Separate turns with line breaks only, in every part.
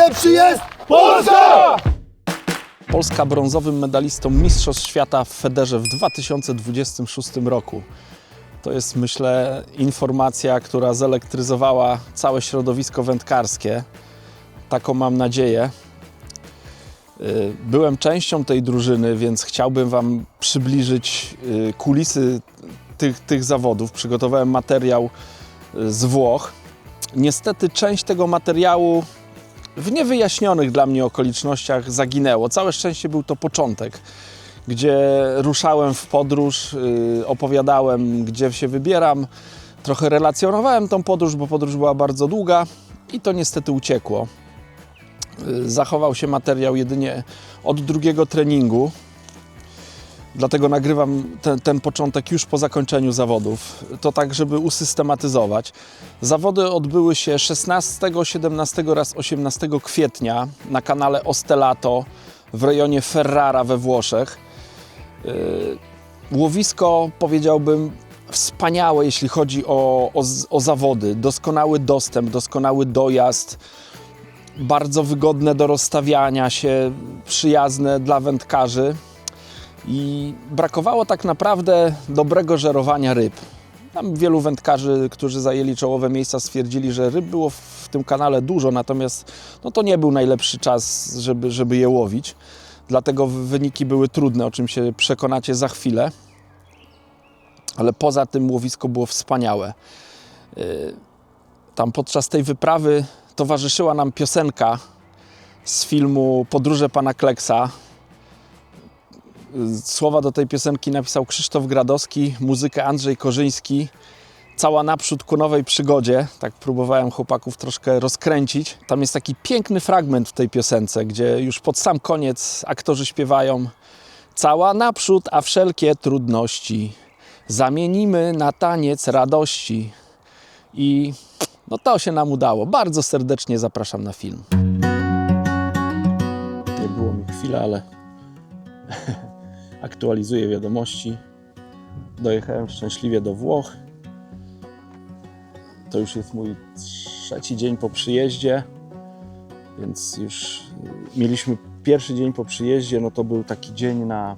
najlepszy jest Polska!
Polska brązowym medalistą Mistrzostw Świata w federze w 2026 roku. To jest, myślę, informacja, która zelektryzowała całe środowisko wędkarskie. Taką mam nadzieję. Byłem częścią tej drużyny, więc chciałbym Wam przybliżyć kulisy tych zawodów. Przygotowałem materiał z Włoch. Niestety część tego materiału w niewyjaśnionych dla mnie okolicznościach zaginęło. Całe szczęście był to początek, gdzie ruszałem w podróż, opowiadałem, gdzie się wybieram. Trochę relacjonowałem tą podróż, bo podróż była bardzo długa i to niestety uciekło. Zachował się materiał jedynie od drugiego treningu, dlatego nagrywam ten początek już po zakończeniu zawodów. To tak, żeby usystematyzować. Zawody odbyły się 16, 17 oraz 18 kwietnia na kanale Ostelato w rejonie Ferrara we Włoszech. Łowisko, powiedziałbym, wspaniałe, jeśli chodzi o zawody. Doskonały dostęp, doskonały dojazd, bardzo wygodne do rozstawiania się, przyjazne dla wędkarzy. I brakowało tak naprawdę dobrego żerowania ryb. Tam wielu wędkarzy, którzy zajęli czołowe miejsca, stwierdzili, że ryb było w tym kanale dużo, natomiast no, to nie był najlepszy czas, żeby je łowić. Dlatego wyniki były trudne, o czym się przekonacie za chwilę. Ale poza tym łowisko było wspaniałe. Tam podczas tej wyprawy towarzyszyła nam piosenka z filmu Podróże pana Kleksa. Słowa do tej piosenki napisał Krzysztof Gradowski, muzykę Andrzej Korzyński. Cała naprzód ku nowej przygodzie. Tak próbowałem chłopaków troszkę rozkręcić. Tam jest taki piękny fragment w tej piosence, gdzie już pod sam koniec aktorzy śpiewają: cała naprzód, a wszelkie trudności zamienimy na taniec radości. I no to się nam udało. Bardzo serdecznie zapraszam na film. Nie było mi chwilę, ale aktualizuję wiadomości. Dojechałem szczęśliwie do Włoch. To już jest mój 3. dzień po przyjeździe, więc już mieliśmy pierwszy dzień po przyjeździe. No to był taki dzień na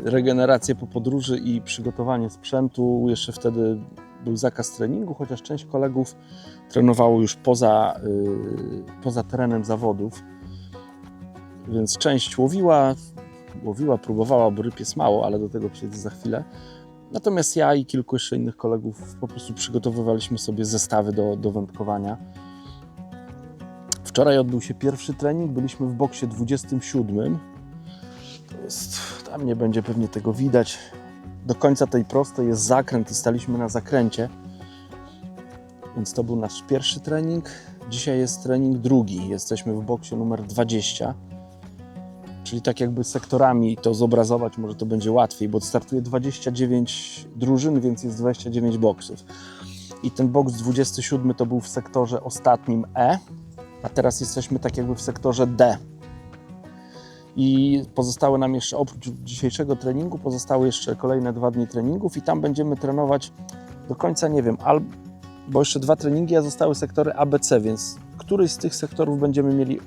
regenerację po podróży i przygotowanie sprzętu. Jeszcze wtedy był zakaz treningu, chociaż część kolegów trenowało już poza terenem zawodów. Więc część łowiła, próbowała, bo ryb jest mało, ale do tego przejdę za chwilę. Natomiast ja i kilku jeszcze innych kolegów po prostu przygotowywaliśmy sobie zestawy do wędkowania. Wczoraj odbył się pierwszy trening, byliśmy w boksie 27. Tam nie będzie pewnie tego widać. Do końca tej prostej jest zakręt i staliśmy na zakręcie. Więc to był nasz pierwszy trening. Dzisiaj jest trening drugi. Jesteśmy w boksie numer 20. Czyli tak jakby sektorami to zobrazować, może to będzie łatwiej, bo startuje 29 drużyn, więc jest 29 boksów. I ten boks 27 to był w sektorze ostatnim E, a teraz jesteśmy tak jakby w sektorze D. I pozostały nam jeszcze, oprócz dzisiejszego treningu, pozostały jeszcze kolejne 2 dni treningów i tam będziemy trenować do końca, nie wiem, bo jeszcze 2 treningi, a zostały sektory ABC, więc któryś z tych sektorów będziemy mieli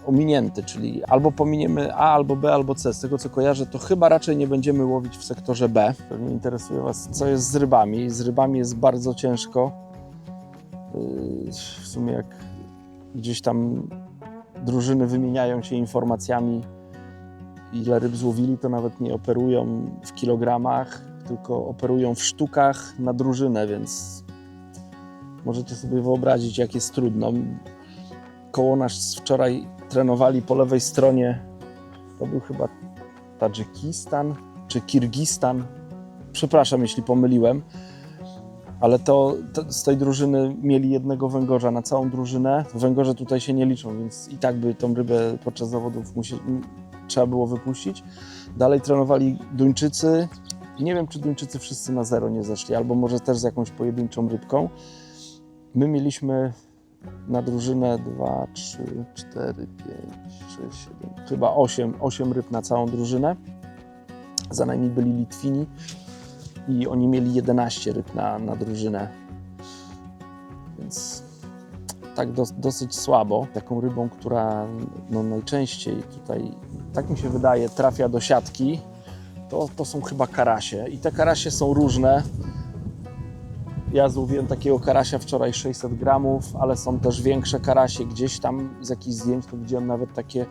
ominięty, czyli albo pominiemy A, albo B, albo C. Z tego co kojarzę, to chyba raczej nie będziemy łowić w sektorze B. Pewnie interesuje Was, co jest z rybami. Z rybami jest bardzo ciężko. W sumie jak gdzieś tam drużyny wymieniają się informacjami, ile ryb złowili, to nawet nie operują w kilogramach, tylko operują w sztukach na drużynę, więc możecie sobie wyobrazić, jak jest trudno. Koło nas wczoraj trenowali po lewej stronie, to był chyba Tadżykistan czy Kirgistan. Przepraszam, jeśli pomyliłem, ale to z tej drużyny mieli jednego węgorza na całą drużynę. Węgorze tutaj się nie liczą, więc i tak by tą rybę podczas zawodów trzeba było wypuścić. Dalej trenowali Duńczycy i nie wiem, czy Duńczycy wszyscy na 0 nie zeszli, albo może też z jakąś pojedynczą rybką. My mieliśmy na drużynę 2, 3, 4, 5, 6, 7, chyba 8 ryb na całą drużynę. Za nami byli Litwini i oni mieli 11 ryb na drużynę. Więc tak dosyć słabo. Taką rybą, która no, najczęściej tutaj, tak mi się wydaje, trafia do siatki, to są chyba karasie. I te karasie są różne. Ja złowiłem takiego karasia wczoraj 600 gramów, ale są też większe karasie. Gdzieś tam z jakichś zdjęć to widziałem nawet takie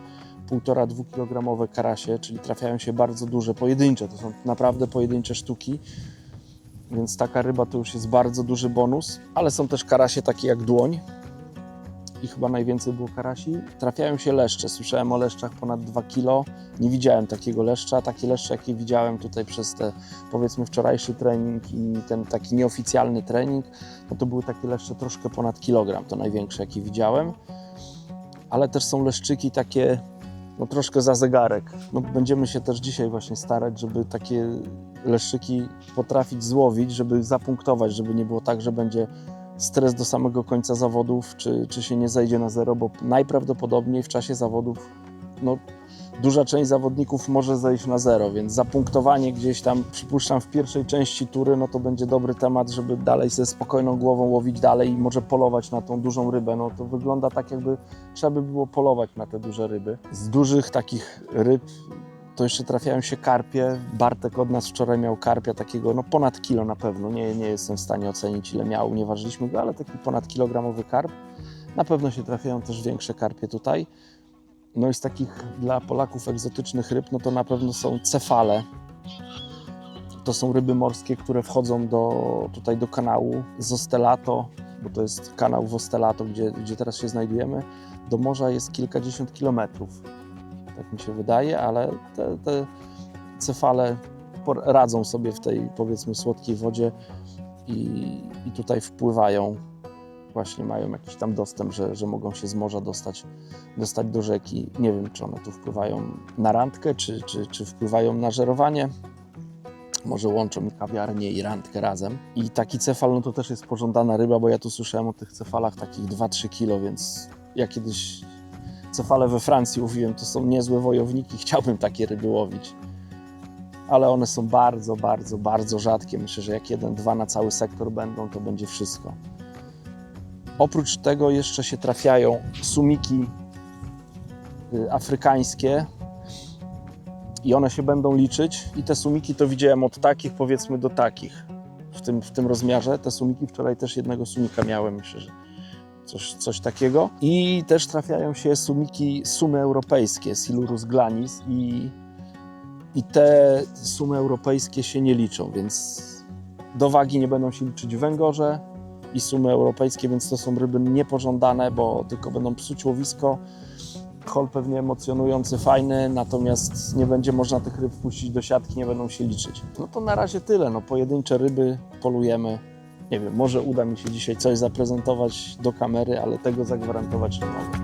1,5–2 kilogramowe karasie, czyli trafiają się bardzo duże, pojedyncze. To są naprawdę pojedyncze sztuki. Więc taka ryba to już jest bardzo duży bonus, ale są też karasie takie jak dłoń i chyba najwięcej było karasi. Trafiają się leszcze, słyszałem o leszczach ponad 2 kilo, nie widziałem takiego leszcza. Takie leszcze, jakie widziałem tutaj przez te, powiedzmy, wczorajszy trening i ten taki nieoficjalny trening, no to były takie leszcze troszkę ponad kilogram, to największe, jakie widziałem. Ale też są leszczyki takie, no troszkę za zegarek. No, będziemy się też dzisiaj właśnie starać, żeby takie leszczyki potrafić złowić, żeby zapunktować, żeby nie było tak, że będzie stres do samego końca zawodów, czy się nie zejdzie na zero, bo najprawdopodobniej w czasie zawodów no, duża część zawodników może zejść na zero, więc zapunktowanie gdzieś tam, przypuszczam, w pierwszej części tury, no to będzie dobry temat, żeby dalej ze spokojną głową łowić dalej i może polować na tą dużą rybę. No to wygląda tak, jakby trzeba by było polować na te duże ryby. Z dużych takich ryb to jeszcze trafiają się karpie. Bartek od nas wczoraj miał karpia takiego, no ponad kilo na pewno. Nie jestem w stanie ocenić, ile miał, nie ważyliśmy go, ale taki ponad kilogramowy karp. Na pewno się trafiają też większe karpie tutaj. No i z takich dla Polaków egzotycznych ryb, no to na pewno są cefale. To są ryby morskie, które wchodzą tutaj do kanału z Ostelato, bo to jest kanał w Ostelato, gdzie teraz się znajdujemy. Do morza jest kilkadziesiąt kilometrów, tak mi się wydaje, ale te cefale radzą sobie w tej, powiedzmy, słodkiej wodzie i tutaj wpływają. Właśnie mają jakiś tam dostęp, że mogą się z morza dostać do rzeki. Nie wiem, czy one tu wpływają na randkę, czy wpływają na żerowanie. Może łączą i kawiarnię, i randkę razem. I taki cefal, no to też jest pożądana ryba, bo ja tu słyszałem o tych cefalach takich 2–3 kilo, więc ja kiedyś cefale we Francji łowiłem, to są niezłe wojowniki, chciałbym takie ryby łowić. Ale one są bardzo, bardzo, bardzo rzadkie. Myślę, że jak 1–2 na cały sektor będą, to będzie wszystko. Oprócz tego jeszcze się trafiają sumiki afrykańskie i one się będą liczyć i te sumiki to widziałem od takich, powiedzmy, do takich w tym rozmiarze. Te sumiki, wczoraj też jednego sumika miałem, myślę, że coś takiego. I też trafiają się sumy europejskie, Silurus glanis i te sumy europejskie się nie liczą, więc do wagi nie będą się liczyć węgorze i sumy europejskie, więc to są ryby niepożądane, bo tylko będą psuć łowisko. Hol pewnie emocjonujący, fajny, natomiast nie będzie można tych ryb wpuścić do siatki, nie będą się liczyć. No to na razie tyle, no pojedyncze ryby polujemy. Nie wiem, może uda mi się dzisiaj coś zaprezentować do kamery, ale tego zagwarantować nie mogę.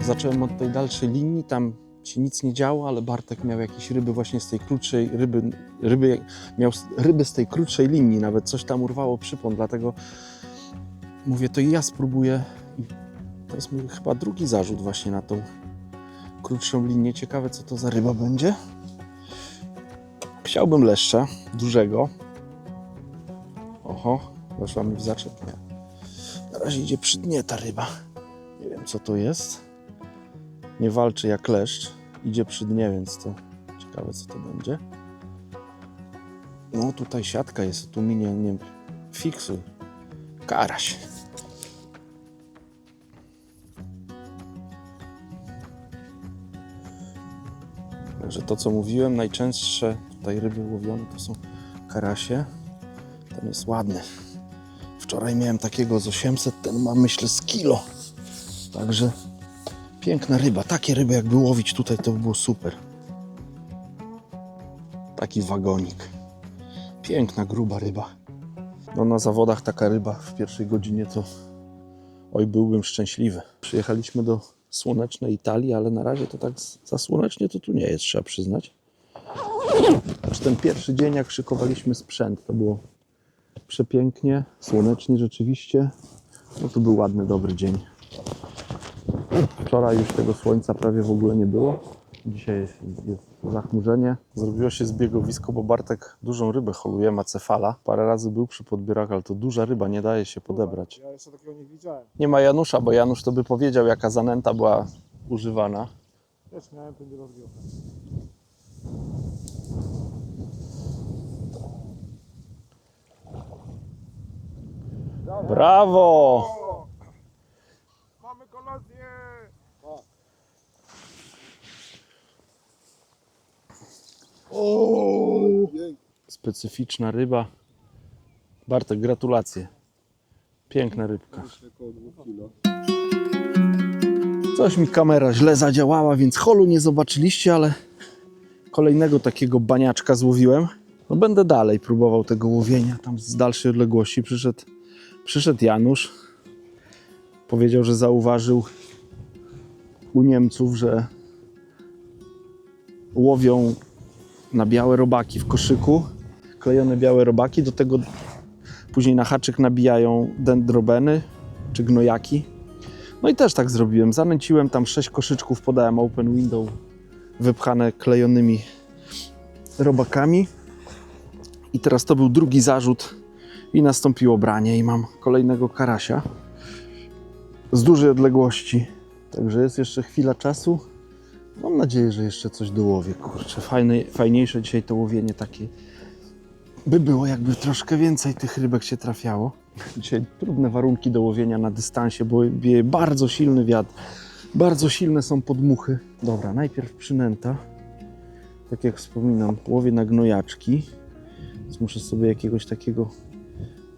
Zacząłem od tej dalszej linii, tam się nic nie działo, ale Bartek miał jakieś ryby właśnie z tej krótszej, miał ryby z tej krótszej linii, nawet coś tam urwało przypon, dlatego mówię, to i ja spróbuję. I to jest mój chyba drugi zarzut właśnie na tą krótszą linię. Ciekawe, co to za ryba będzie. Chciałbym leszcza, dużego. Oho, weszła mi w zaczep. Nie. Na razie idzie przy dnie ta ryba. Nie wiem, co to jest. Nie walczy jak leszcz. Idzie przy dnie, więc to ciekawe, co to będzie. No tutaj siatka jest, tu minie, nie wiem, fiksuj. Karaś. Także to, co mówiłem, najczęstsze tutaj ryby łowione to są karasie. Ten jest ładny. Wczoraj miałem takiego z 800, ten ma, myślę, z kilo. Także piękna ryba. Takie ryby jakby łowić tutaj, to by było super. Taki wagonik. Piękna, gruba ryba. No na zawodach taka ryba w pierwszej godzinie to oj, byłbym szczęśliwy. Przyjechaliśmy do słonecznej Italii, ale na razie to tak za słonecznie to tu nie jest, trzeba przyznać. Aż ten pierwszy dzień, jak szykowaliśmy sprzęt, to było przepięknie, słonecznie rzeczywiście. No to był ładny, dobry dzień. Wczoraj już tego słońca prawie w ogóle nie było. Dzisiaj jest zachmurzenie. Zrobiło się zbiegowisko, bo Bartek dużą rybę holuje, ma cefala. Parę razy był przy podbierakach, ale to duża ryba, nie daje się podebrać.
Ja jeszcze takiego nie widziałem.
Nie ma Janusza, bo Janusz to by powiedział, jaka zanęta była używana.
Też miałem będzie rozbił.
Brawo!
Mamy kolację! O!
Specyficzna ryba. Bartek, gratulacje. Piękna rybka. Coś mi kamera źle zadziałała, więc holu nie zobaczyliście, ale kolejnego takiego baniaczka złowiłem. No będę dalej próbował tego łowienia. Tam z dalszej odległości przyszedł Janusz. Powiedział, że zauważył u Niemców, że łowią na białe robaki w koszyku. Klejone białe robaki. Do tego później na haczyk nabijają dendrobeny czy gnojaki. No i też tak zrobiłem. Zanęciłem tam 6 koszyczków, podałem open window wypchane klejonymi robakami. I teraz to był drugi zarzut i nastąpiło branie i mam kolejnego karasia z dużej odległości. Także jest jeszcze chwila czasu. Mam nadzieję, że jeszcze coś dołowię. Kurczę, fajniejsze dzisiaj to łowienie takie by było, jakby troszkę więcej tych rybek się trafiało. Dzisiaj trudne warunki do łowienia na dystansie, bo wieje bardzo silny wiatr. Bardzo silne są podmuchy. Dobra, najpierw przynęta. Tak jak wspominam, łowię na gnojaczki. Więc muszę sobie jakiegoś takiego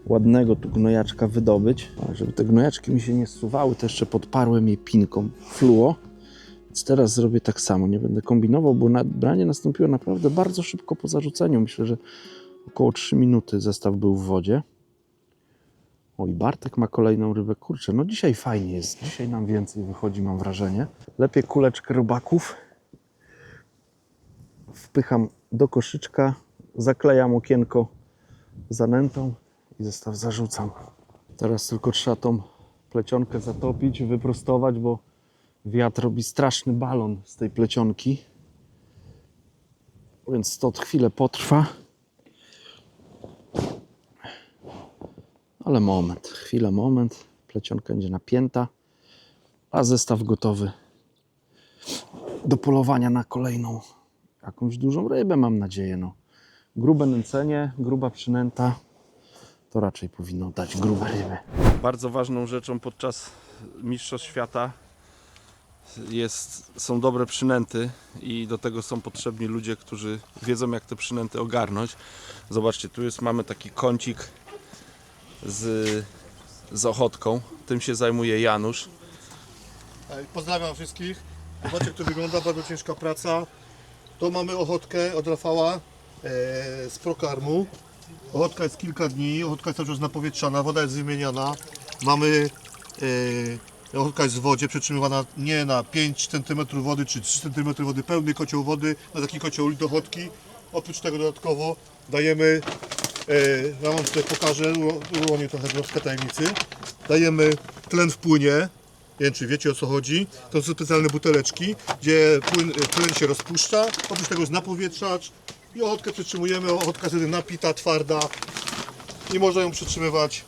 ładnego tu gnojaczka wydobyć. A żeby te gnojaczki mi się nie zsuwały, to jeszcze podparłem je pinką fluo. Więc teraz zrobię tak samo. Nie będę kombinował, bo branie nastąpiło naprawdę bardzo szybko po zarzuceniu. Myślę, że około 3 minuty zestaw był w wodzie. O, i Bartek ma kolejną rybę. Kurczę, no dzisiaj fajnie jest. Dzisiaj nam więcej wychodzi, mam wrażenie. Lepiej kuleczkę robaków. Wpycham do koszyczka, zaklejam okienko zanętą i zestaw zarzucam. Teraz tylko trzeba tą plecionkę zatopić, wyprostować, bo wiatr robi straszny balon z tej plecionki. Więc to chwilę potrwa. Ale moment. Plecionka będzie napięta, a zestaw gotowy do polowania na kolejną jakąś dużą rybę, mam nadzieję. No. Grube nęcenie, gruba przynęta, to raczej powinno dać grube ryby. Bardzo ważną rzeczą podczas Mistrzostw Świata są dobre przynęty i do tego są potrzebni ludzie, którzy wiedzą, jak te przynęty ogarnąć. Zobaczcie, mamy taki kącik z ochotką. Tym się zajmuje Janusz.
Pozdrawiam wszystkich. Zobaczcie, jak to wygląda, bardzo ciężka praca. To mamy ochotkę od Rafała z Prokarmu. Ochotka jest kilka dni, ochotka jest cały czas napowietrzana, woda jest wymieniana. Mamy ochotka jest w wodzie, przytrzymywana nie na 5 cm wody czy 3 cm wody, pełny kocioł wody, na taki kocioł do ochotki. Oprócz tego dodatkowo dajemy, ja wam tutaj pokażę, ułonię trochę troszkę tajemnicy. Dajemy tlen w płynie, nie wiem czy wiecie o co chodzi. To są specjalne buteleczki, gdzie tlen się rozpuszcza, oprócz tego jest napowietrzacz i ochotkę przytrzymujemy, ochotka jest wtedy napita, twarda i można ją przytrzymywać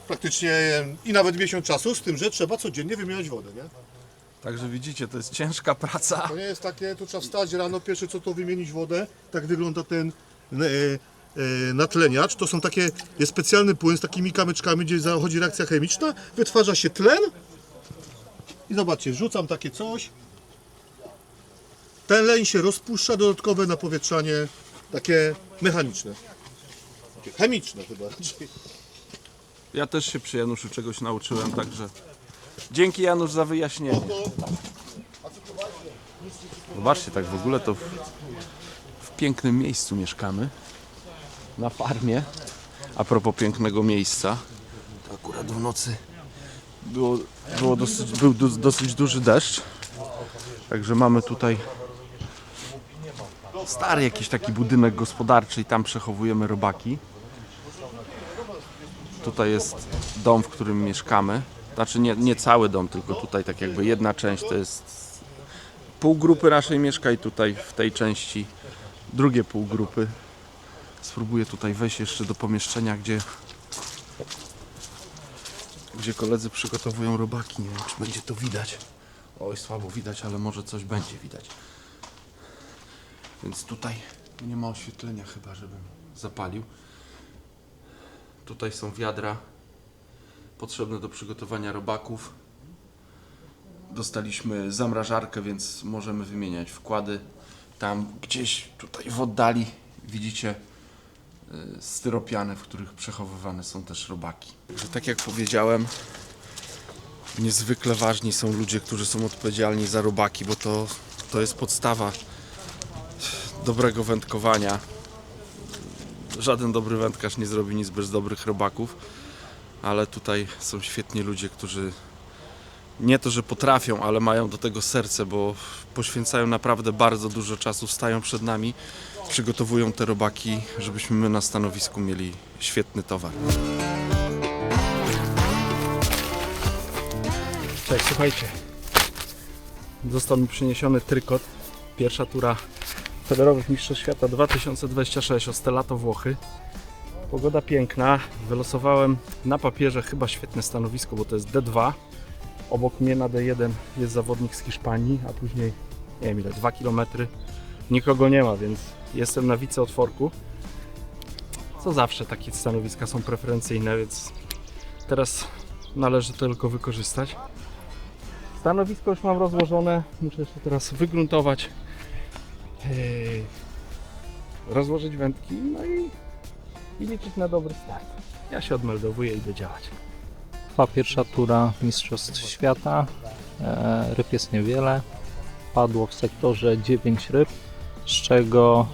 praktycznie i nawet miesiąc czasu, z tym, że trzeba codziennie wymieniać wodę, nie?
Także widzicie, to jest ciężka praca.
To nie jest takie, tu trzeba wstać rano, pierwsze co to wymienić wodę. Tak wygląda ten natleniacz. To są takie, jest specjalny płyn z takimi kamyczkami, gdzie zachodzi reakcja chemiczna, wytwarza się tlen i zobaczcie, rzucam takie coś. Ten leń się rozpuszcza, dodatkowe napowietrzanie, takie mechaniczne. Takie chemiczne chyba raczej.
Ja też się przy Januszu czegoś nauczyłem, także dzięki Janusz za wyjaśnienie. Zobaczcie, tak w ogóle to w pięknym miejscu mieszkamy. Na farmie. A propos pięknego miejsca, to akurat w nocy był dosyć duży deszcz. Także mamy tutaj stary jakiś taki budynek gospodarczy i tam przechowujemy robaki. Tutaj jest dom, w którym mieszkamy. Znaczy nie cały dom, tylko tutaj tak jakby jedna część to jest Pół grupy naszej mieszka i tutaj w tej części drugie pół grupy. Spróbuję tutaj wejść jeszcze do pomieszczenia, gdzie koledzy przygotowują robaki. Nie wiem, czy będzie to widać. Oj, słabo widać, ale może coś będzie widać. Więc tutaj nie ma oświetlenia chyba, żebym zapalił. Tutaj są wiadra potrzebne do przygotowania robaków. Dostaliśmy zamrażarkę, więc możemy wymieniać wkłady. Tam gdzieś tutaj w oddali widzicie styropiany, w których przechowywane są też robaki. Także tak jak powiedziałem, niezwykle ważni są ludzie, którzy są odpowiedzialni za robaki, bo to jest podstawa dobrego wędkowania. Żaden dobry wędkarz nie zrobi nic bez dobrych robaków, ale tutaj są świetni ludzie, którzy nie to, że potrafią, ale mają do tego serce, bo poświęcają naprawdę bardzo dużo czasu, stają przed nami, przygotowują te robaki, żebyśmy my na stanowisku mieli świetny towar. Cześć, słuchajcie. Został mi przyniesiony trykot. Pierwsza tura Federowych Mistrzostw Świata 2026, Ostellato, Włochy. Pogoda piękna. Wylosowałem na papierze chyba świetne stanowisko, bo to jest D2. Obok mnie na D1 jest zawodnik z Hiszpanii, a później, nie wiem ile, 2 km. Nikogo nie ma, więc jestem na wiceotworku. Co zawsze takie stanowiska są preferencyjne, więc teraz należy to tylko wykorzystać. Stanowisko już mam rozłożone, muszę jeszcze teraz wygruntować, rozłożyć wędki, no i liczyć na dobry start. Ja się odmeldowuję i idę działać.
Trwa pierwsza tura Mistrzostw Świata, ryb jest niewiele, padło w sektorze 9 ryb, z czego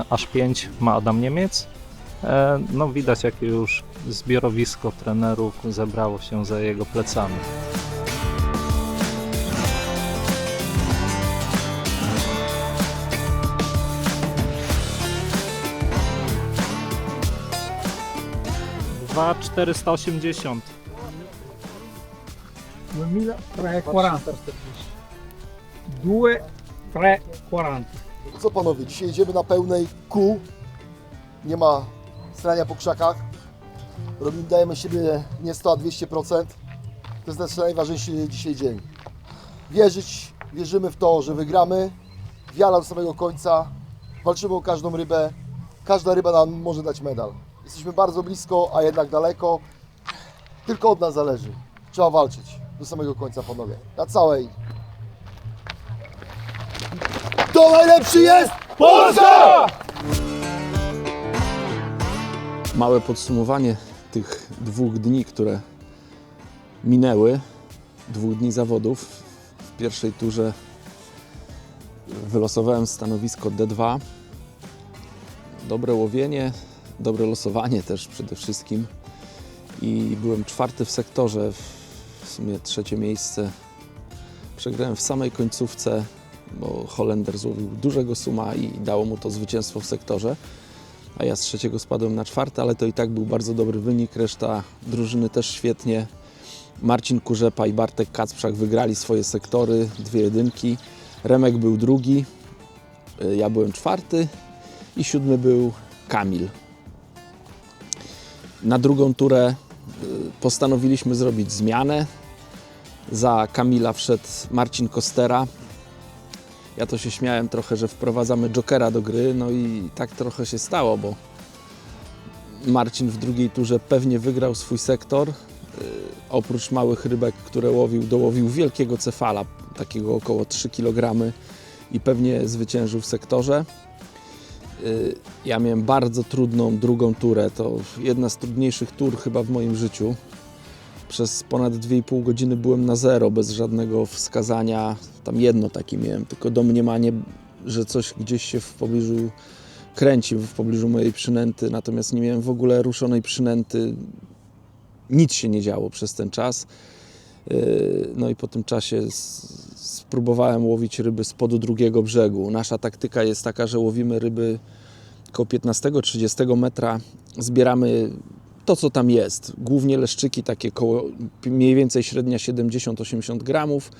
aż 5 ma Adam Niemiec. No widać, jakie już zbiorowisko trenerów zebrało się za jego plecami. Dwa 480.
2340. 2340.
Co panowie, dzisiaj jedziemy na pełnej kół, nie ma strania po krzakach, dajemy siebie nie 100, a 200%, to jest nasz najważniejszy dzisiaj dzień. Wierzymy w to, że wygramy, wiara do samego końca, walczymy o każdą rybę, każda ryba nam może dać medal. Jesteśmy bardzo blisko, a jednak daleko, tylko od nas zależy, trzeba walczyć do samego końca panowie, na całej. To najlepszy jest Polska!
Małe podsumowanie tych 2 dni, które minęły, 2 dni zawodów. W pierwszej turze wylosowałem stanowisko D2. Dobre łowienie, dobre losowanie też przede wszystkim. I byłem 4. w sektorze, w sumie 3. miejsce. Przegrałem w samej końcówce, bo Holender złowił dużego suma i dało mu to zwycięstwo w sektorze. A ja z 3. spadłem na 4., ale to i tak był bardzo dobry wynik. Reszta drużyny też świetnie. Marcin Kurzepa i Bartek Kacprzak wygrali swoje sektory, 2 jedynki. Remek był 2., ja byłem 4. i 7. był Kamil. Na drugą turę postanowiliśmy zrobić zmianę. Za Kamila wszedł Marcin Kostera. Ja to się śmiałem trochę, że wprowadzamy jokera do gry, no i tak trochę się stało, bo Marcin w drugiej turze pewnie wygrał swój sektor. Oprócz małych rybek, które łowił, dołowił wielkiego cefala, takiego około 3 kg i pewnie zwyciężył w sektorze. Ja miałem bardzo trudną drugą turę, to jedna z trudniejszych tur chyba w moim życiu. Przez ponad 2,5 godziny byłem na zero, bez żadnego wskazania. Tam jedno takie miałem, tylko domniemanie, że coś gdzieś się w pobliżu kręci, w pobliżu mojej przynęty. Natomiast nie miałem w ogóle ruszonej przynęty. Nic się nie działo przez ten czas. No i po tym czasie spróbowałem łowić ryby spod drugiego brzegu. Nasza taktyka jest taka, że łowimy ryby około 15-30 metra. Zbieramy to, co tam jest. Głównie leszczyki, takie koło mniej więcej średnia 70-80 gramów.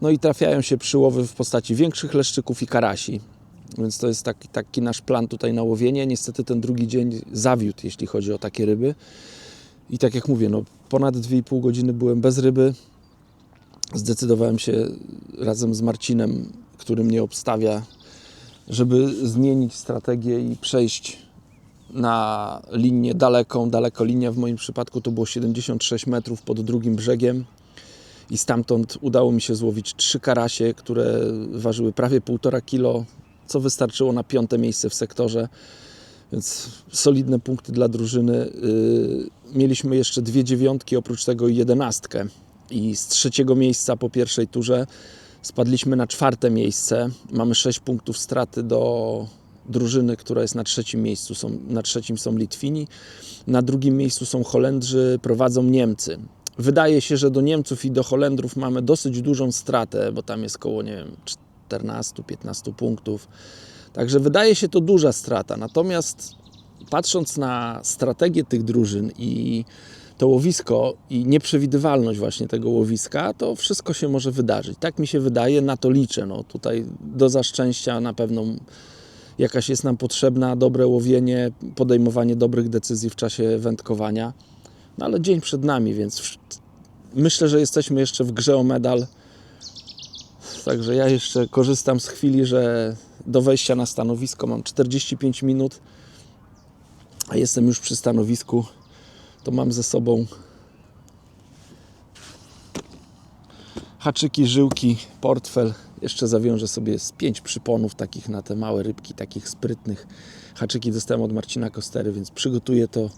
No i trafiają się przyłowy w postaci większych leszczyków i karasi. Więc to jest taki nasz plan tutaj na łowienie. Niestety ten drugi dzień zawiódł, jeśli chodzi o takie ryby. I tak jak mówię, no, ponad 2,5 godziny byłem bez ryby. Zdecydowałem się razem z Marcinem, który mnie obstawia, żeby zmienić strategię i przejść na linię daleką. Daleko linia w moim przypadku to było 76 metrów pod drugim brzegiem. I stamtąd udało mi się złowić 3 karasie, które ważyły prawie 1,5 kg, co wystarczyło na 5. miejsce w sektorze. Więc solidne punkty dla drużyny. Mieliśmy jeszcze 2 dziewiątki, oprócz tego i 11. I z 3. miejsca po pierwszej turze spadliśmy na 4. miejsce. Mamy 6 punktów straty do drużyny, która jest na 3. miejscu. Na 3. są Litwini, na 2. miejscu są Holendrzy, prowadzą Niemcy. Wydaje się, że do Niemców i do Holendrów mamy dosyć dużą stratę, bo tam jest koło, nie wiem, 14-15 punktów. Także wydaje się to duża strata. Natomiast patrząc na strategię tych drużyn i to łowisko i nieprzewidywalność właśnie tego łowiska, to wszystko się może wydarzyć. Tak mi się wydaje, na to liczę. No, tutaj doza szczęścia na pewno jakaś jest nam potrzebna, dobre łowienie, podejmowanie dobrych decyzji w czasie wędkowania. No ale dzień przed nami, więc myślę, że jesteśmy jeszcze w grze o medal. Także ja jeszcze korzystam z chwili, że do wejścia na stanowisko mam 45 minut, a jestem już przy stanowisku. To mam ze sobą haczyki, żyłki, portfel. Jeszcze zawiążę sobie z 5 przyponów takich na te małe rybki, takich sprytnych. Haczyki dostałem od Marcina Kostery, więc przygotuję to,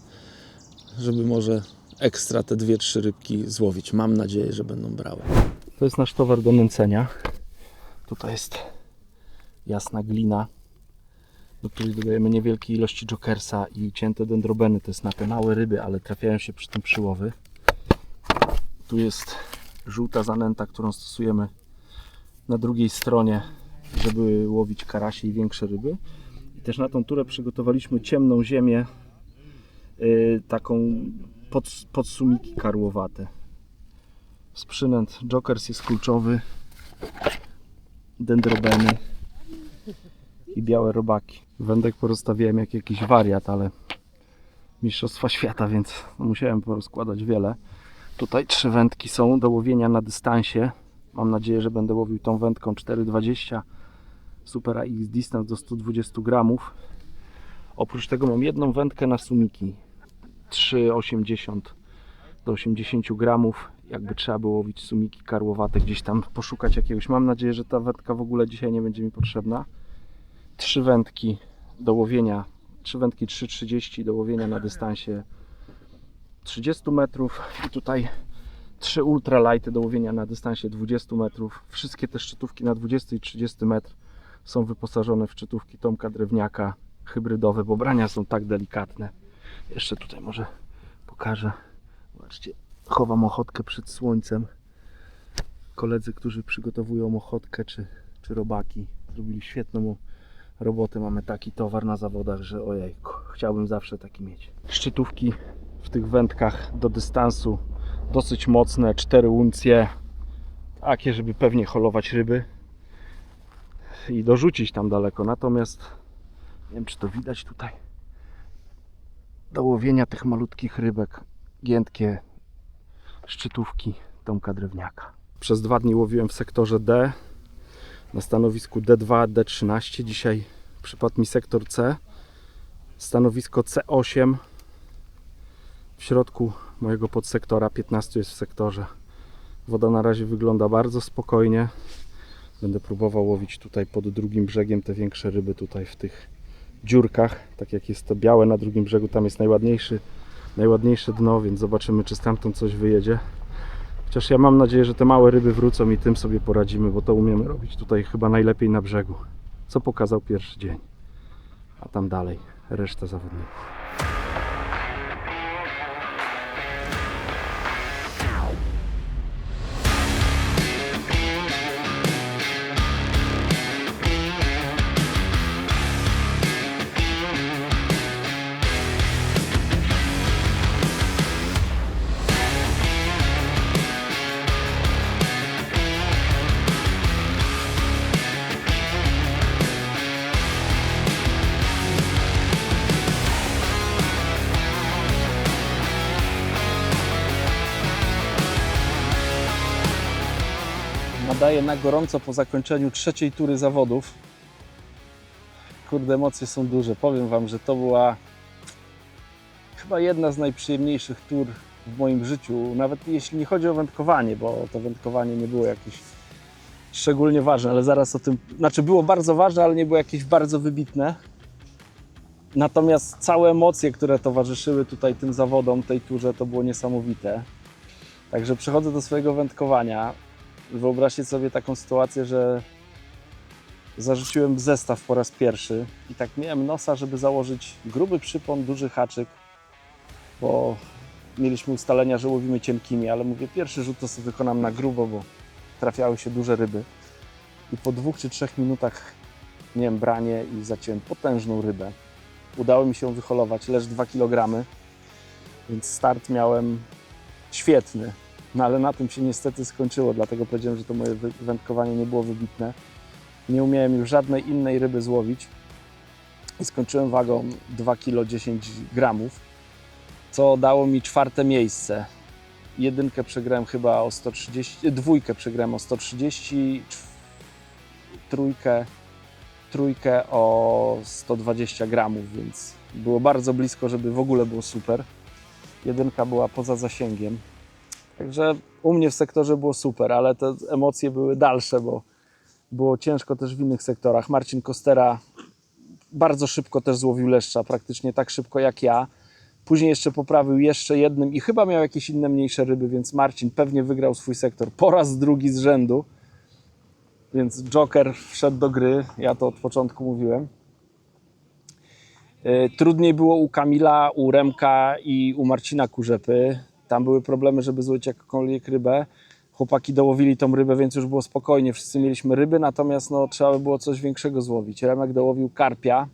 żeby może ekstra te 2-3 rybki złowić. Mam nadzieję, że będą brały. To jest nasz towar do nęcenia. Tutaj jest jasna glina, do której dodajemy niewielkie ilości jokersa i cięte dendrobeny. To jest na te małe ryby, ale trafiają się przy tym przyłowy. Tu jest żółta zanęta, którą stosujemy na drugiej stronie, żeby łowić karasie i większe ryby. I też na tą turę przygotowaliśmy ciemną ziemię, taką pod sumiki karłowate. Sprzynęt jokers jest kluczowy, dendrobeny i białe robaki. Wędek porozstawiałem jak jakiś wariat, ale mistrzostwa świata, więc musiałem porozkładać wiele. Tutaj 3 wędki są do łowienia na dystansie. Mam nadzieję, że będę łowił tą wędką 4,20 Super AX Distance do 120 gramów. Oprócz tego mam jedną wędkę na sumiki 3,80 do 80 gramów. Jakby trzeba było łowić sumiki karłowate, gdzieś tam poszukać jakiegoś. Mam nadzieję, że ta wędka w ogóle dzisiaj nie będzie mi potrzebna. 3 wędki do łowienia, 3 wędki 3,30 do łowienia na dystansie 30 metrów i tutaj 3 ultralighty do łowienia na dystansie 20 metrów. Wszystkie te szczytówki na 20 i 30 metr są wyposażone w szczytówki Tomka Drewniaka hybrydowe, bo brania są tak delikatne. Jeszcze tutaj może pokażę. Zobaczcie, chowam ochotkę przed słońcem. Koledzy, którzy przygotowują ochotkę czy robaki, zrobili świetną robotę. Mamy taki towar na zawodach, że ojejku, chciałbym zawsze taki mieć. Szczytówki w tych wędkach do dystansu dosyć mocne, 4 uncje, takie, żeby pewnie holować ryby i dorzucić tam daleko. Natomiast nie wiem, czy to widać tutaj, do łowienia tych malutkich rybek giętkie szczytówki Tomka Drewniaka. Przez 2 dni łowiłem w sektorze D, na stanowisku D2, D13. Dzisiaj przypadł mi sektor C, stanowisko C8. W środku mojego podsektora 15 jest w sektorze. Woda na razie wygląda bardzo spokojnie. Będę próbował łowić tutaj pod drugim brzegiem te większe ryby tutaj w tych dziurkach. Tak jak jest to białe na drugim brzegu, tam jest najładniejsze dno, więc zobaczymy, czy stamtąd coś wyjedzie. Chociaż ja mam nadzieję, że te małe ryby wrócą i tym sobie poradzimy, bo to umiemy robić tutaj chyba najlepiej na brzegu. Co pokazał pierwszy dzień. A tam dalej reszta zawodników. Nadaję na gorąco po zakończeniu trzeciej tury zawodów. Kurde, emocje są duże. Powiem Wam, że to była chyba jedna z najprzyjemniejszych tur w moim życiu. Nawet jeśli nie chodzi o wędkowanie, bo to wędkowanie nie było jakieś szczególnie ważne, ale zaraz o tym... Znaczy było bardzo ważne, ale nie było jakieś bardzo wybitne. Natomiast całe emocje, które towarzyszyły tutaj tym zawodom, tej turze, to było niesamowite. Także przechodzę do swojego wędkowania. Wyobraźcie sobie taką sytuację, że zarzuciłem zestaw po raz pierwszy i tak miałem nosa, żeby założyć gruby przypon, duży haczyk, bo mieliśmy ustalenia, że łowimy cienkimi, ale mówię, pierwszy rzut to sobie wykonam na grubo, bo trafiały się duże ryby. I po 2 czy 3 minutach miałem branie i zaciąłem potężną rybę. Udało mi się ją wyholować, lecz 2 kg, więc start miałem świetny. No ale na tym się niestety skończyło, dlatego powiedziałem, że to moje wędkowanie nie było wybitne. Nie umiałem już żadnej innej ryby złowić i skończyłem wagą 2 kg 10 gramów, co dało mi 4. miejsce. Jedynkę przegrałem chyba o 130, dwójkę przegrałem o 130, trójkę o 120 gramów, więc było bardzo blisko, żeby w ogóle było super. Jedynka była poza zasięgiem. Także u mnie w sektorze było super, ale te emocje były dalsze, bo było ciężko też w innych sektorach. Marcin Kostera bardzo szybko też złowił leszcza, praktycznie tak szybko jak ja. Później jeszcze poprawił jeszcze jednym i chyba miał jakieś inne mniejsze ryby, więc Marcin pewnie wygrał swój sektor po raz drugi z rzędu. Więc Joker wszedł do gry, ja to od początku mówiłem. Trudniej było u Kamila, u Remka i u Marcina Kurzepy. Tam były problemy, żeby złowić jakąkolwiek rybę. Chłopaki dołowili tą rybę, więc już było spokojnie. Wszyscy mieliśmy ryby, natomiast no, trzeba by było coś większego złowić. Remek dołowił karpia.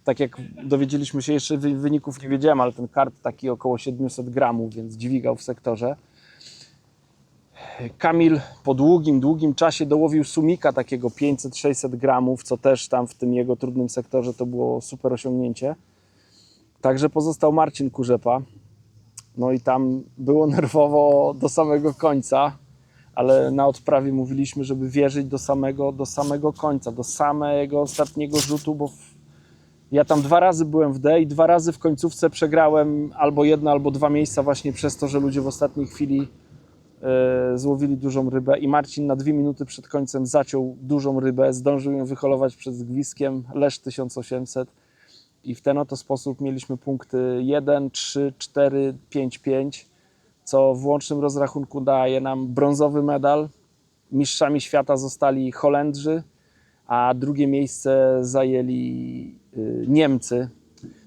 Tak jak dowiedzieliśmy się, jeszcze wyników nie wiedziałem, ale ten karp taki około 700 gramów, więc dźwigał w sektorze. Kamil po długim czasie dołowił sumika takiego 500-600 gramów, co też tam w tym jego trudnym sektorze to było super osiągnięcie. Także pozostał Marcin Kurzepa. No i tam było nerwowo do samego końca, ale na odprawie mówiliśmy, żeby wierzyć do samego końca, do samego ostatniego rzutu, bo ja tam 2 razy byłem w D i 2 razy w końcówce przegrałem albo 1, albo 2 miejsca właśnie przez to, że ludzie w ostatniej chwili złowili dużą rybę i Marcin na 2 minuty przed końcem zaciął dużą rybę, zdążył ją wyholować przed gwizdkiem, lesz 1800 i w ten oto sposób mieliśmy punkty 1, 3, 4, 5, 5, co w łącznym rozrachunku daje nam brązowy medal. Mistrzami świata zostali Holendrzy, a drugie miejsce zajęli Niemcy.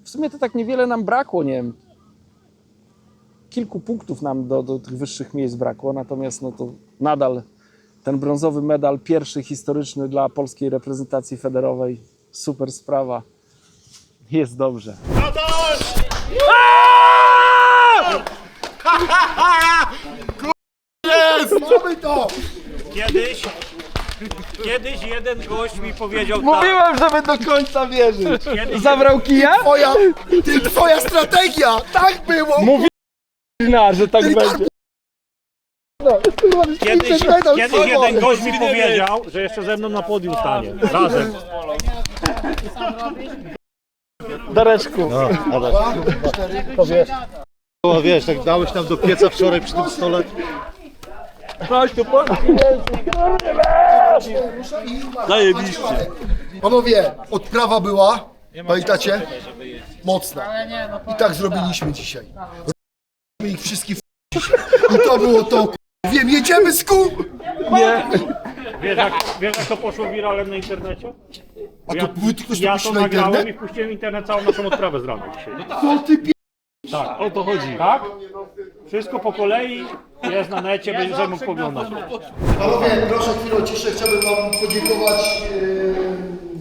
W sumie to tak niewiele nam brakło, nie wiem, kilku punktów nam do tych wyższych miejsc brakło, natomiast no to nadal ten brązowy medal, pierwszy historyczny dla polskiej reprezentacji federowej, super sprawa, jest dobrze.
Mamy to!
Kiedyś jeden gość mi powiedział tak.
Mówiłem, żeby do końca wierzyć. Zabrał kija?
Twoja strategia! Tak było!
Że tak będzie.
Kiedyś jeden gość mi powiedział, że jeszcze ze mną na podium stanie. Razem.
Dareczku.
O, wiesz, tak dałeś nam do pieca wczoraj przy tym stole.
Zajebiście. Panowie, odprawa była, pamiętacie? Mocna. I tak zrobiliśmy dzisiaj. Ich wszystkich i to było to. Wiem, jedziemy z kół!
Wiesz jak to poszło wiralem na internecie?
A to ktoś to
Ja
puścił
to
na
nagrałem
internet?
i wpuściłem w internet całą naszą odprawę z rana dzisiaj.
No ty
Tak, o to chodzi. Tak? Wszystko po kolei jest na necie, będziemy mógł poglądać.
Panowie, proszę chwilę o ciszę. Chciałbym wam podziękować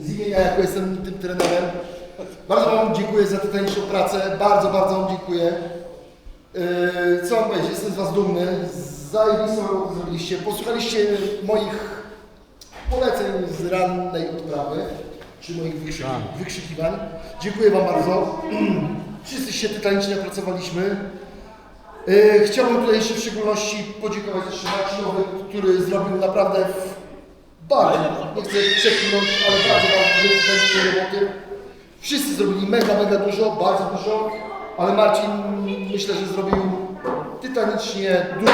z imienia, jako jestem tym trenerem. Bardzo wam dziękuję za tutejszą pracę. Bardzo wam dziękuję. Co mam powiedzieć? Jestem z was dumny. Zajebistą robotę zrobiliście. Posłuchaliście moich poleceń z rannej odprawy, czy moich wykrzykiwań. Dziękuję wam bardzo. Wszyscy się tytanicznie pracowaliśmy. Chciałbym tutaj jeszcze w szczególności podziękować jeszcze Marcinowi, który zrobił naprawdę bardzo, nie chcę przeklinąć, ale bardzo dużo roboty. Wszyscy zrobili mega dużo, bardzo dużo, ale Marcin myślę, że zrobił tytanicznie dużo.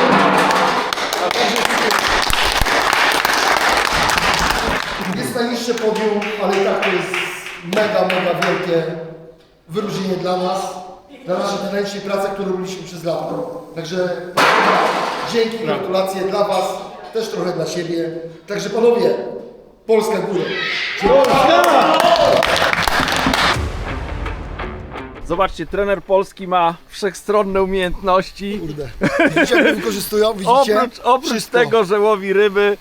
Jest najniższe podium, ale i tak to jest mega wielkie wyróżnienie dla nas, dla naszej tytanicznej pracy, którą robiliśmy przez lata. Także dzięki, gratulacje dla Was, też trochę dla siebie. Także panowie, Polska górę.
Zobaczcie, trener polski ma wszechstronne umiejętności.
Kurde. Widzicie, jak wykorzystują, widzicie?
Oprócz
Wszystko.
tego, że łowi ryby,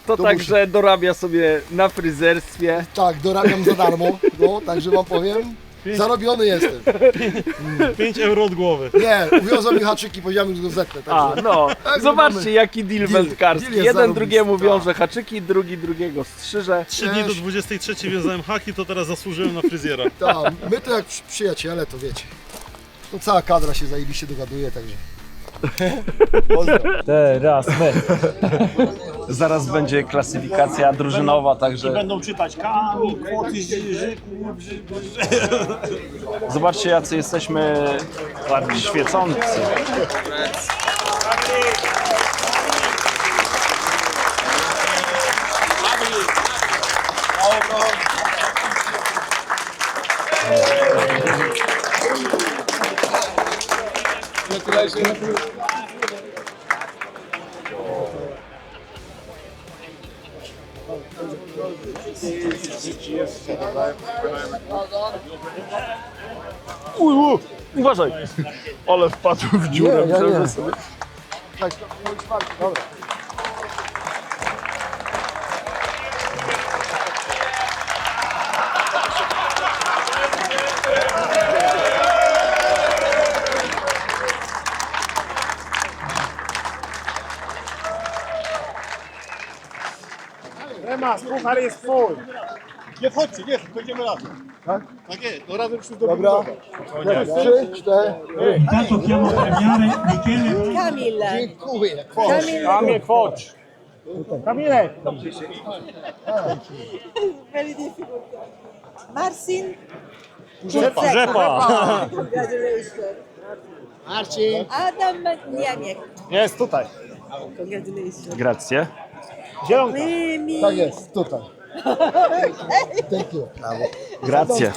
to
To
także dorabia sobie na fryzjerstwie.
Tak, dorabiam za darmo, no, także wam powiem. Zarobiony jestem.
5 euro od głowy.
Nie, uwiozą mi haczyki, powiedziałem, że go zetnę.
A,
Także.
no,
Tak,
zobaczcie
mamy.
jaki deal wędkarski.
Deal jest
Jeden
zarobisty,
drugiemu
tak.
wiąże haczyki, drugi drugiego strzyże.
3 dni do 23 wiązałem haki, to teraz zasłużyłem na fryzjera.
Tak, my to jak przyjaciele, to wiecie. No cała kadra się zajebiście dogaduje, także.
Teraz my. Zaraz będzie klasyfikacja drużynowa, także
Będą czytać kami, kwoty,
zobaczcie jacy jesteśmy świecący. Uważaj! Ale wpadł w dziurę.
Nie, ja nie.
Sobie.
Tak, dobra.
Remas, puchar jest twój. Nie wchodźcie, nie, będziemy razem.
Tak?
Tak jest, no razem już do
Dobra. 3, 4.
Intanto chiamo a premiare Michele
Camille.
Dziękuję.
Camille.
Kwocz.
Kamilek!
Very difficult. Marcin.
Rzepa.
Congratulations.
Marcin.
Adam Nianiek.
Jest tutaj.
Congratulations.
Grazie.
Zielonka.
Mimi.
Tak jest, tutaj. Thank you. Brawo.
Grazie.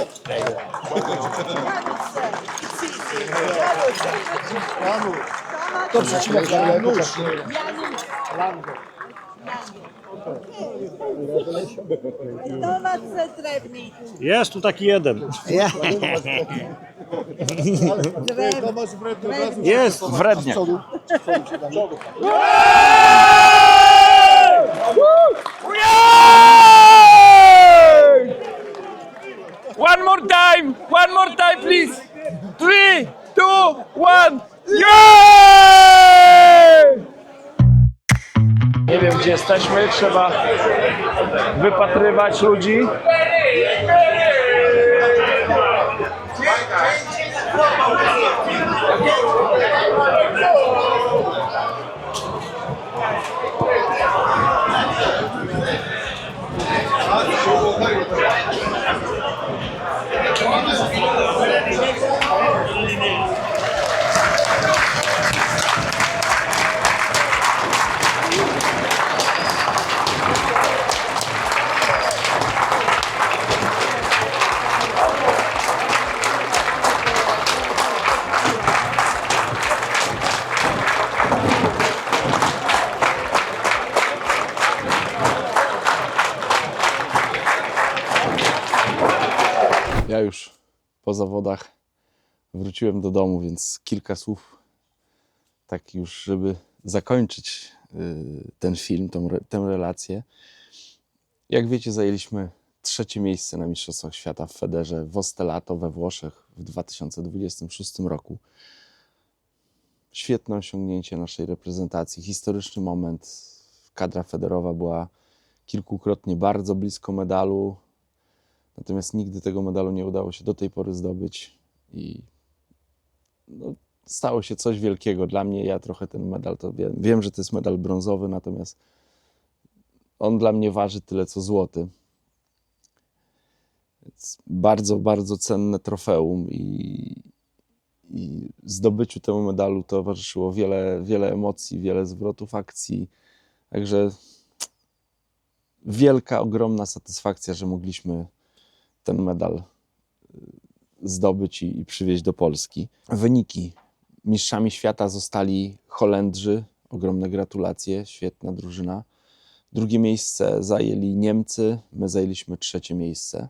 To przecinek, ale
Tomasz Srebrny.
Jest tu taki jeden.
Tomasz Wredny od razu.
Jest.
Wrednie. One more time please. 3, 2, 1. Nie wiem gdzie jesteśmy, trzeba wypatrywać ludzi. Ja już po zawodach wróciłem do domu, więc kilka słów, tak już, żeby zakończyć ten film, tę relację. Jak wiecie, zajęliśmy 3. miejsce na Mistrzostwach Świata w Federze w Ostellato we Włoszech w 2026 roku. Świetne osiągnięcie naszej reprezentacji, historyczny moment. Kadra federowa była kilkukrotnie bardzo blisko medalu. Natomiast nigdy tego medalu nie udało się do tej pory zdobyć i no, stało się coś wielkiego dla mnie. Ja trochę ten medal to wiem, że to jest medal brązowy, natomiast on dla mnie waży tyle co złoty. Więc bardzo, bardzo cenne trofeum i zdobyciu temu medalu towarzyszyło wiele emocji, wiele zwrotów akcji. Także wielka, ogromna satysfakcja, że mogliśmy ten medal zdobyć i przywieźć do Polski. Wyniki. Mistrzami świata zostali Holendrzy. Ogromne gratulacje, świetna drużyna. Drugie miejsce zajęli Niemcy, my zajęliśmy trzecie miejsce.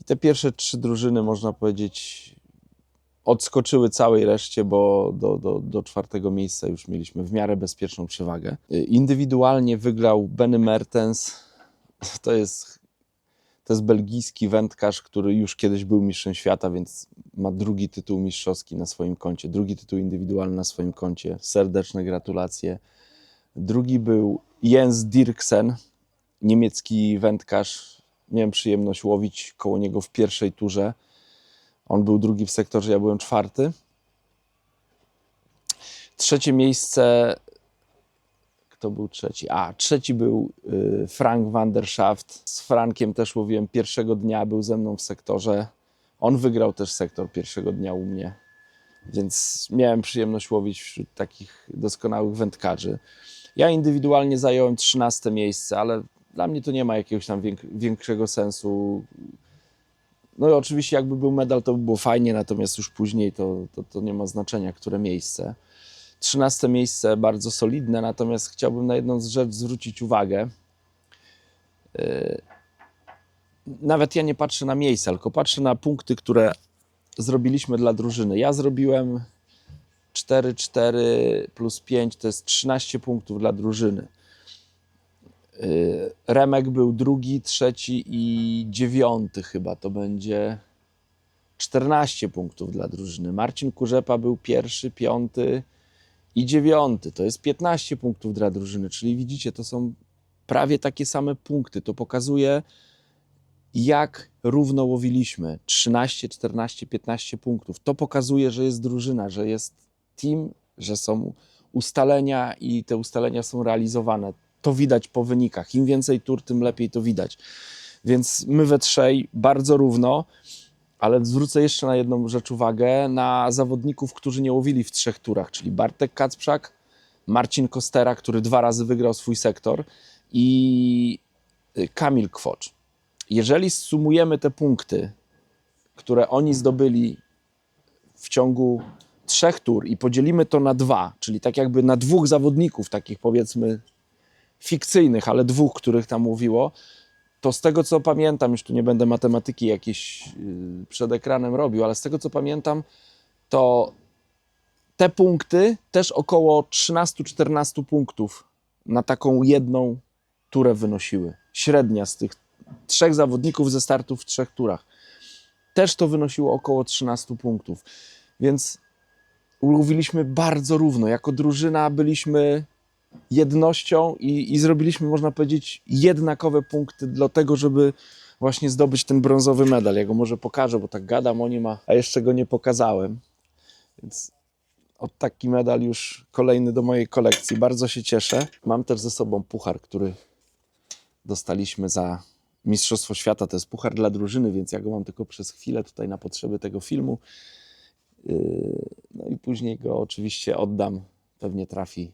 I te pierwsze 3 drużyny, można powiedzieć, odskoczyły całej reszcie, bo do 4. miejsca już mieliśmy w miarę bezpieczną przewagę. Indywidualnie wygrał Benny Mertens. To jest belgijski wędkarz, który już kiedyś był mistrzem świata, więc ma 2. tytuł mistrzowski na swoim koncie, 2. tytuł indywidualny na swoim koncie. Serdeczne gratulacje. Drugi był Jens Dirksen, niemiecki wędkarz. Miałem przyjemność łowić koło niego w pierwszej turze. On był 2. w sektorze, ja byłem 4. Trzecie miejsce... Kto był trzeci? Trzeci był Frank van der Schaft. Z Frankiem też łowiłem pierwszego dnia, był ze mną w sektorze. On wygrał też sektor pierwszego dnia u mnie. Więc miałem przyjemność łowić wśród takich doskonałych wędkarzy. Ja indywidualnie zająłem 13. miejsce, ale dla mnie to nie ma jakiegoś tam większego sensu. No i oczywiście jakby był medal, to by było fajnie, natomiast już później to nie ma znaczenia, które miejsce. 13. miejsce bardzo solidne, natomiast chciałbym na jedną rzecz zwrócić uwagę. Nawet ja nie patrzę na miejsca, tylko patrzę na punkty, które zrobiliśmy dla drużyny. Ja zrobiłem 4 plus 5, to jest 13 punktów dla drużyny. Remek był 2., 3. i 9 chyba, to będzie 14 punktów dla drużyny. Marcin Kurzepa był 1., 5. i 9. To jest 15 punktów dla drużyny, czyli widzicie, to są prawie takie same punkty. To pokazuje, jak równo łowiliśmy. 13, 14, 15 punktów. To pokazuje, że jest drużyna, że jest team, że są ustalenia i te ustalenia są realizowane. To widać po wynikach. Im więcej tur, tym lepiej to widać. Więc my we trzej bardzo równo, ale zwrócę jeszcze na jedną rzecz uwagę, na zawodników, którzy nie łowili w 3 turach, czyli Bartek Kacprzak, Marcin Kostera, który 2 razy wygrał swój sektor i Kamil Kwocz. Jeżeli zsumujemy te punkty, które oni zdobyli w ciągu 3 tur i podzielimy to na 2, czyli tak jakby na 2 zawodników, takich powiedzmy fikcyjnych, ale 2, których tam mówiło, to z tego co pamiętam, już tu nie będę matematyki jakiejś przed ekranem robił, ale z tego co pamiętam, to te punkty też około 13-14 punktów na taką jedną turę wynosiły. Średnia z tych 3 zawodników ze startów w 3 turach. Też to wynosiło około 13 punktów. Więc ułowiliśmy bardzo równo. Jako drużyna byliśmy jednością i zrobiliśmy, można powiedzieć, jednakowe punkty do tego, żeby właśnie zdobyć ten brązowy medal. Ja go może pokażę, bo tak gadam o nim, a jeszcze go nie pokazałem. Więc taki medal już kolejny do mojej kolekcji. Bardzo się cieszę. Mam też ze sobą puchar, który dostaliśmy za Mistrzostwo Świata. To jest puchar dla drużyny, więc ja go mam tylko przez chwilę tutaj na potrzeby tego filmu. No i później go oczywiście oddam. Pewnie trafi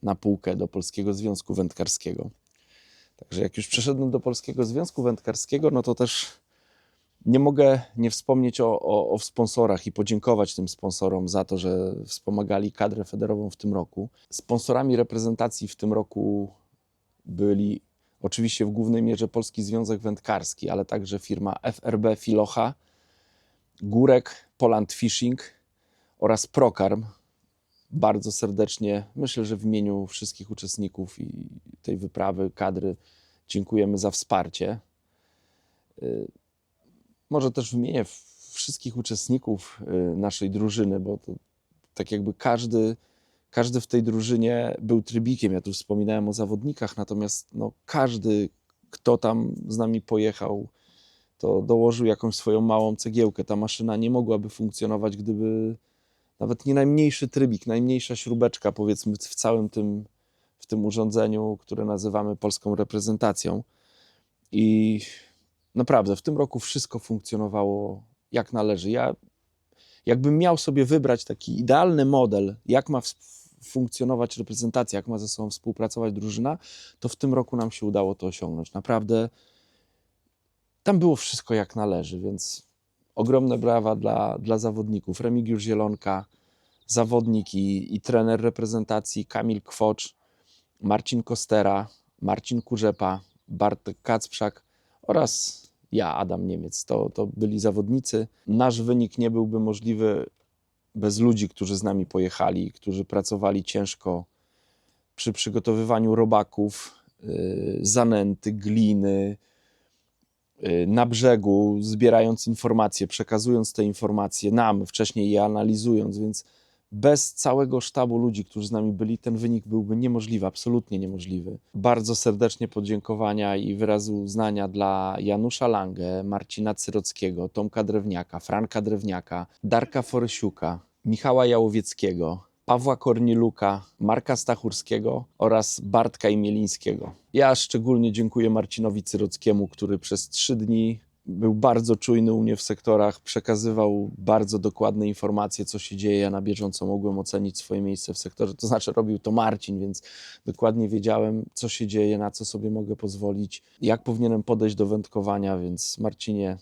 na półkę do Polskiego Związku Wędkarskiego. Także jak już przeszedłem do Polskiego Związku Wędkarskiego, no to też nie mogę nie wspomnieć o sponsorach i podziękować tym sponsorom za to, że wspomagali kadrę federową w tym roku. Sponsorami reprezentacji w tym roku byli oczywiście w głównej mierze Polski Związek Wędkarski, ale także firma FRB Filocha, Górek, Poland Fishing oraz Prokarm. Bardzo serdecznie, myślę, że w imieniu wszystkich uczestników i tej wyprawy, kadry, dziękujemy za wsparcie. Może też wymienię wszystkich uczestników naszej drużyny, bo to tak jakby każdy w tej drużynie był trybikiem. Ja tu wspominałem o zawodnikach, natomiast no, każdy, kto tam z nami pojechał, to dołożył jakąś swoją małą cegiełkę. Ta maszyna nie mogłaby funkcjonować, gdyby nawet nie najmniejszy trybik, najmniejsza śrubeczka, powiedzmy, w tym urządzeniu, które nazywamy polską reprezentacją. I naprawdę w tym roku wszystko funkcjonowało jak należy. Ja jakbym miał sobie wybrać taki idealny model, jak ma funkcjonować reprezentacja, jak ma ze sobą współpracować drużyna, to w tym roku nam się udało to osiągnąć. Naprawdę tam było wszystko jak należy, więc ogromne brawa dla zawodników. Remigiusz Zielonka, zawodnik i trener reprezentacji Kamil Kwocz, Marcin Kostera, Marcin Kurzepa, Bartek Kacprzak oraz ja, Adam Niemiec. To byli zawodnicy. Nasz wynik nie byłby możliwy bez ludzi, którzy z nami pojechali, którzy pracowali ciężko przy przygotowywaniu robaków, zanęty, gliny, na brzegu, zbierając informacje, przekazując te informacje nam, wcześniej je analizując, więc bez całego sztabu ludzi, którzy z nami byli, ten wynik byłby niemożliwy, absolutnie niemożliwy. Bardzo serdecznie podziękowania i wyrazy uznania dla Janusza Langę, Marcina Cyrockiego, Tomka Drewniaka, Franka Drewniaka, Darka Forysiuka, Michała Jałowieckiego, Pawła Korniluka, Marka Stachurskiego oraz Bartka Imielińskiego. Ja szczególnie dziękuję Marcinowi Cyrockiemu, który przez 3 dni był bardzo czujny u mnie w sektorach, przekazywał bardzo dokładne informacje, co się dzieje. Ja na bieżąco mogłem ocenić swoje miejsce w sektorze, to znaczy robił to Marcin, więc dokładnie wiedziałem, co się dzieje, na co sobie mogę pozwolić, jak powinienem podejść do wędkowania, więc Marcinie,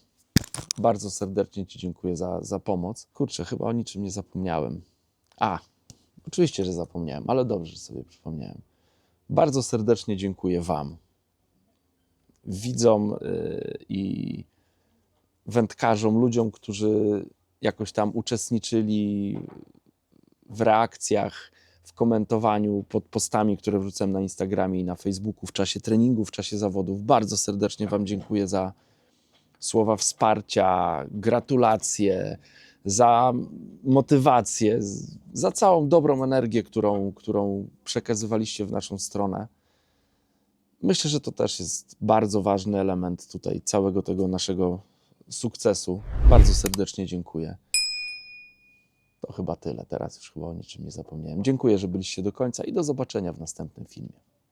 bardzo serdecznie Ci dziękuję za pomoc. Kurczę, chyba o niczym nie zapomniałem. Oczywiście, że zapomniałem, ale dobrze, że sobie przypomniałem. Bardzo serdecznie dziękuję Wam, widzom i wędkarzom, ludziom, którzy jakoś tam uczestniczyli w reakcjach, w komentowaniu pod postami, które wrzucałem na Instagramie i na Facebooku w czasie treningu, w czasie zawodów. Bardzo serdecznie Wam dziękuję za słowa wsparcia, gratulacje, za motywację, za całą dobrą energię, którą przekazywaliście w naszą stronę. Myślę, że to też jest bardzo ważny element tutaj całego tego naszego sukcesu. Bardzo serdecznie dziękuję. To chyba tyle. Teraz już chyba o niczym nie zapomniałem. Dziękuję, że byliście do końca i do zobaczenia w następnym filmie.